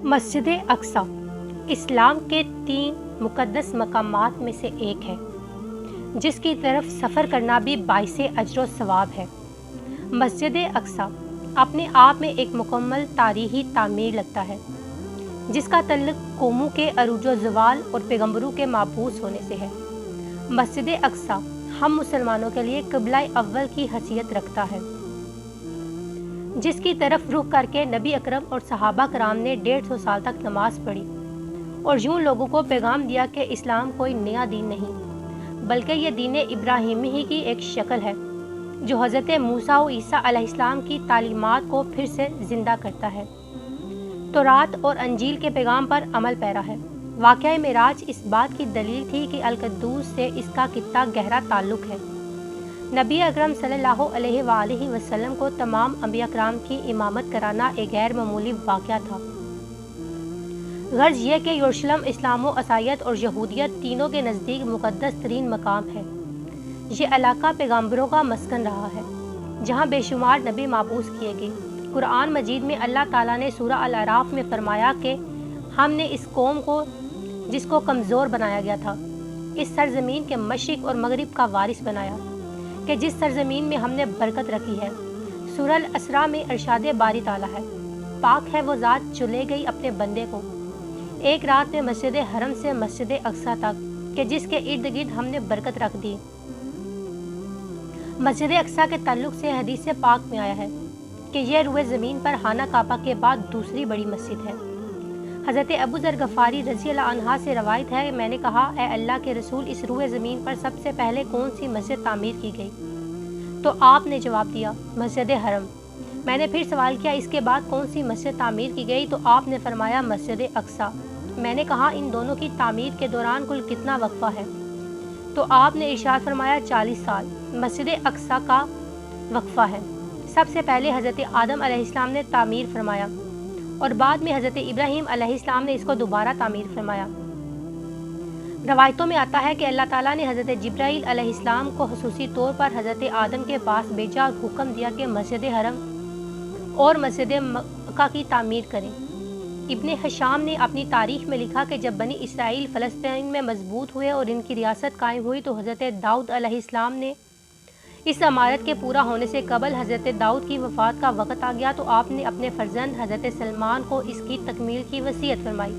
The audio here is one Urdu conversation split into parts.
مسجد اقصی اسلام کے 3 مقدس مقامات میں سے ایک ہے، جس کی طرف سفر کرنا بھی باعث اجر و ثواب ہے۔ مسجد اقصی اپنے آپ میں ایک مکمل تاریخی تعمیر لگتا ہے، جس کا تعلق قوموں کے عروج و زوال اور پیغمبروں کے مبعوث ہونے سے ہے۔ مسجد اقصی ہم مسلمانوں کے لیے قبلہ اول کی حیثیت رکھتا ہے، جس کی طرف رخ کر کے نبی اکرم اور صحابہ کرام نے 150 سال تک نماز پڑھی اور یوں لوگوں کو پیغام دیا کہ اسلام کوئی نیا دین نہیں، بلکہ یہ دین ابراہیمی ہی کی ایک شکل ہے، جو حضرت موسیٰ و عیسیٰ علیہ السلام کی تعلیمات کو پھر سے زندہ کرتا ہے، تورات اور انجیل کے پیغام پر عمل پیرا ہے۔ واقعہ معراج اس بات کی دلیل تھی کہ القدوس سے اس کا کتنا گہرا تعلق ہے۔ نبی اکرم صلی اللہ علیہ وآلہ وسلم کو تمام انبیاء کرام کی امامت کرانا ایک غیر معمولی واقعہ تھا۔ غرض یہ کہ یروشلم اسلام و عیسائیت اور یہودیت تینوں کے نزدیک مقدس ترین مقام ہے۔ یہ علاقہ پیغمبروں کا مسکن رہا ہے، جہاں بے شمار نبی مبعوث کیے گئے۔ قرآن مجید میں اللہ تعالیٰ نے سورہ الاعراف میں فرمایا کہ ہم نے اس قوم کو جس کو کمزور بنایا گیا تھا، اس سرزمین کے مشرق اور مغرب کا وارث بنایا، کہ جس سرزمین میں ہم نے برکت رکھی ہے۔ سورہ الاسراء میں ارشاد باری تعالیٰ ہے، پاک ہے وہ ذات جو لے گئی اپنے بندے کو ایک رات میں مسجد حرم سے مسجد اقصی تک، کہ جس کے ارد گرد ہم نے برکت رکھ دی۔ مسجد اقصی کے تعلق سے حدیث پاک میں آیا ہے کہ یہ روئے زمین پر خانہ کعبہ کے بعد دوسری بڑی مسجد ہے۔ حضرت ابو ذر غفاری رضی اللہ عنہ سے روایت ہے، میں نے کہا اے اللہ کے رسول، اس روئے زمین پر سب سے پہلے کون سی مسجد تعمیر کی گئی؟ تو آپ نے جواب دیا مسجد حرم۔ میں نے پھر سوال کیا اس کے بعد کون سی مسجد تعمیر کی گئی؟ تو آپ نے فرمایا مسجد اقصی۔ میں نے کہا ان دونوں کی تعمیر کے دوران کل کتنا وقفہ ہے؟ تو آپ نے ارشاد فرمایا 40 سال۔ مسجد اقصی کا وقفہ ہے، سب سے پہلے حضرت آدم علیہ السلام نے تعمیر فرمایا اور بعد میں حضرت ابراہیم علیہ السلام نے اس کو دوبارہ تعمیر فرمایا۔ روایتوں میں آتا ہے کہ اللہ تعالیٰ نے حضرت جبرائیل علیہ السلام کو خصوصی طور پر حضرت آدم کے پاس بھیجا اور حکم دیا کہ مسجد حرم اور مسجد مکہ کی تعمیر کریں۔ ابن ہشام نے اپنی تاریخ میں لکھا کہ جب بنی اسرائیل فلسطین میں مضبوط ہوئے اور ان کی ریاست قائم ہوئی تو حضرت داؤد علیہ السلام نے اس عمارت کے پورا ہونے سے قبل حضرت داؤد کی وفات کا وقت آ گیا تو آپ نے اپنے فرزند حضرت سلمان کو اس کی تکمیل کی وصیت فرمائی۔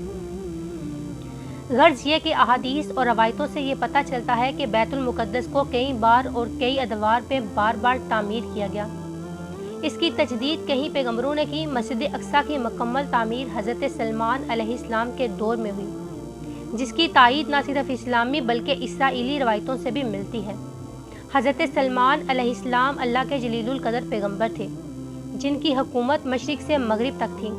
غرض یہ کہ احادیث اور روایتوں سے یہ پتہ چلتا ہے کہ بیت المقدس کو کئی بار اور کئی ادوار پہ بار بار تعمیر کیا گیا۔ اس کی تجدید کہیں پیغمبروں نے کی۔ مسجد اقصی کی مکمل تعمیر حضرت سلمان علیہ السلام کے دور میں ہوئی، جس کی تائید نہ صرف اسلامی بلکہ اسرائیلی روایتوں سے بھی ملتی ہے۔ حضرت سلمان علیہ السلام اللہ کے جلیل القدر پیغمبر تھے، جن کی حکومت مشرق سے مغرب تک تھی۔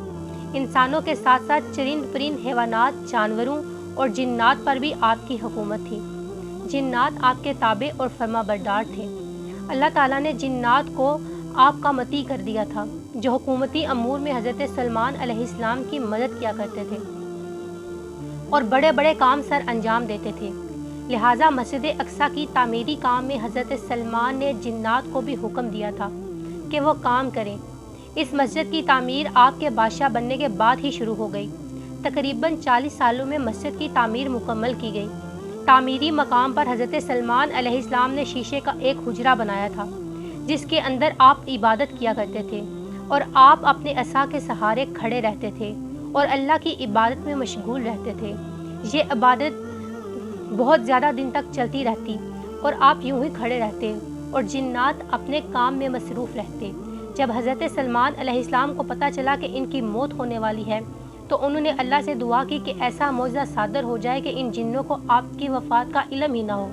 انسانوں کے ساتھ ساتھ چرند پرند حیوانات، جانوروں اور جنات پر بھی آپ کی حکومت تھی۔ جنات آپ کے تابع اور فرما بردار تھے۔ اللہ تعالیٰ نے جنات کو آپ کا مطیع کر دیا تھا، جو حکومتی امور میں حضرت سلمان علیہ السلام کی مدد کیا کرتے تھے اور بڑے بڑے کام سر انجام دیتے تھے۔ لہٰذا مسجد اقصی کی تعمیری کام میں حضرت سلمان نے جنات کو بھی حکم دیا تھا کہ وہ کام کریں۔ اس مسجد کی تعمیر آپ کے بادشاہ بننے کے بعد ہی شروع ہو گئی۔ تقریباً 40 سالوں میں مسجد کی تعمیر مکمل کی گئی۔ تعمیری مقام پر حضرت سلمان علیہ السلام نے شیشے کا ایک حجرہ بنایا تھا، جس کے اندر آپ عبادت کیا کرتے تھے اور آپ اپنے عصا کے سہارے کھڑے رہتے تھے اور اللہ کی عبادت میں مشغول رہتے تھے۔ یہ عبادت بہت زیادہ دن تک چلتی رہتی اور آپ یوں ہی کھڑے رہتے اور جنات اپنے کام میں مصروف رہتے۔ جب حضرت سلمان علیہ السلام کو پتہ چلا کہ ان کی موت ہونے والی ہے تو انہوں نے اللہ سے دعا کی کہ ایسا معجزہ صادر ہو جائے کہ ان جنوں کو آپ کی وفات کا علم ہی نہ ہو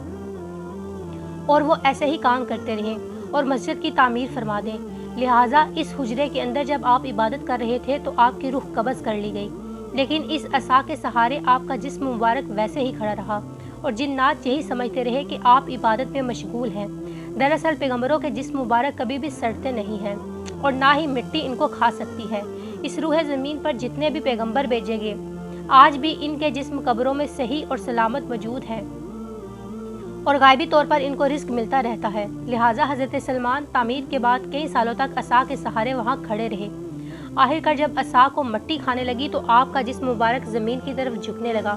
اور وہ ایسے ہی کام کرتے رہیں اور مسجد کی تعمیر فرما دیں۔ لہٰذا اس حجرے کے اندر جب آپ عبادت کر رہے تھے تو آپ کی روح قبض کر لی گئی، لیکن اس عصا کے سہارے آپ کا جسم مبارک ویسے ہی کھڑا رہا اور جنات یہی سمجھتے رہے کہ آپ عبادت میں مشغول ہیں۔ دراصل پیغمبروں کے جسم مبارک کبھی بھی سڑتے نہیں ہیں اور نہ ہی مٹی ان کو کھا سکتی ہے۔ اس روح زمین پر جتنے بھی پیغمبر بھیجے گئے آج بھی ان کے جسم قبروں میں صحیح اور سلامت موجود ہیں اور غائبی طور پر ان کو رزق ملتا رہتا ہے۔ لہٰذا حضرت سلمان تعمیر کے بعد کئی سالوں تک عصا کے سہارے وہاں کھڑے رہے۔ آخرکار جب عصا کو مٹی کھانے لگی تو آپ کا جسم مبارک زمین کی طرف جھکنے لگا۔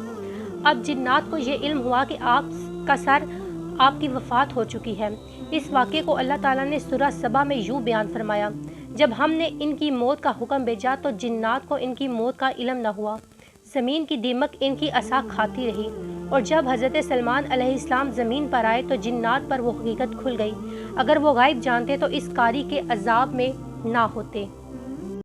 اب جنات کو یہ علم ہوا کہ آپ کی وفات ہو چکی ہے۔ اس واقعے کو اللہ تعالیٰ نے سورہ سبا میں یوں بیان فرمایا: جب ہم نے ان کی موت کا حکم بھیجا تو جنات کو ان کی موت کا علم نہ ہوا۔ زمین کی دیمک ان کی عصا کھاتی رہی، اور جب حضرت سلیمان علیہ السلام زمین پر آئے تو جنات پر وہ حقیقت کھل گئی۔ اگر وہ غیب جانتے تو اس کاری کے عذاب میں نہ ہوتے۔